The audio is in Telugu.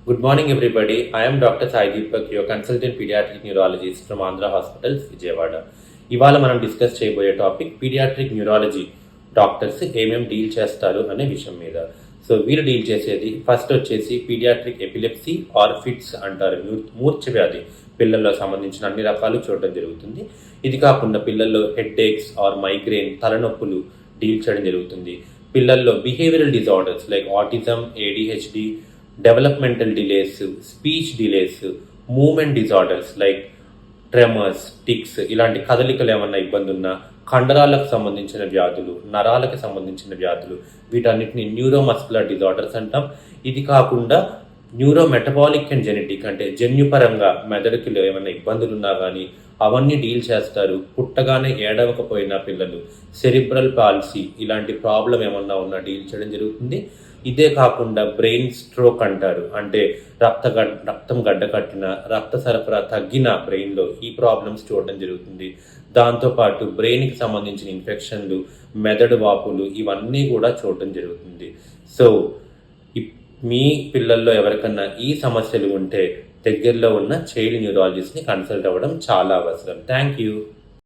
Good morning, everybody. I am Dr. Sai Deepak, your consultant pediatric neurologist from Andhra Hospitals, Vijayawada. ఇవాళ మనం డిస్కస్ చేయబోయే టాపిక్ పీడియాట్రిక్ న్యూరాలజీ డాక్టర్స్ ఏమేమి డీల్ చేస్తారు అనే విషయం మీద. సో వీరు డీల్ చేసేది ఫస్ట్ వచ్చేసి పీడియాట్రిక్ ఎపిలెప్సీ ఆర్ ఫిట్స్ అంటారు, మూర్ఛ వ్యాధి పిల్లల్లో సంబంధించిన అన్ని రకాలు చూడడం జరుగుతుంది. ఇది కాకుండా పిల్లల్లో హెడ్ ఏక్స్ ఆర్ మైగ్రేన్ తలనొప్పులు డీల్ చేయడం జరుగుతుంది. పిల్లల్లో behavioural disorders like autism, ADHD, developmental delays, speech delays, movement disorders like tremors, tics, ఇలాంటి కదలికలు ఏమన్నా ఇబ్బంది ఉన్నా, కండరాలకు సంబంధించిన వ్యాధులు, నరాలకు సంబంధించిన వ్యాధులు, వీటన్నిటిని న్యూరోమస్కులర్ డిజార్డర్స్ అంటాం. ఇది కాకుండా న్యూరోమెటబాలిక్ అండ్ జెనెటిక్ అంటే జన్యుపరంగా మెదడుకి ఏమైనా ఇబ్బందులు ఉన్నా కానీ అవన్నీ డీల్ చేస్తారు. పుట్టగానే ఏడవకపోయినా పిల్లలు సెరిబ్రల్ పాలసీ ఇలాంటి ప్రాబ్లం ఏమన్నా ఉన్నా డీల్ చేయడం జరుగుతుంది. ఇదే కాకుండా బ్రెయిన్ స్ట్రోక్ అంటారు, అంటే రక్తం గడ్డకట్టిన, రక్త సరఫరా తగ్గిన బ్రెయిన్లో ఈ ప్రాబ్లమ్స్ చూడడం జరుగుతుంది. దాంతోపాటు బ్రెయిన్కి సంబంధించిన ఇన్ఫెక్షన్లు, మెదడు వాపులు ఇవన్నీ కూడా చూడడం జరుగుతుంది. సో మీ పిల్లల్లో ఎవరికన్నా ఈ సమస్యలు ఉంటే దగ్గరలో ఉన్న చైల్డ్ న్యూరాలజిస్ట్ని కన్సల్ట్ అవ్వడం చాలా అవసరం. Thank you.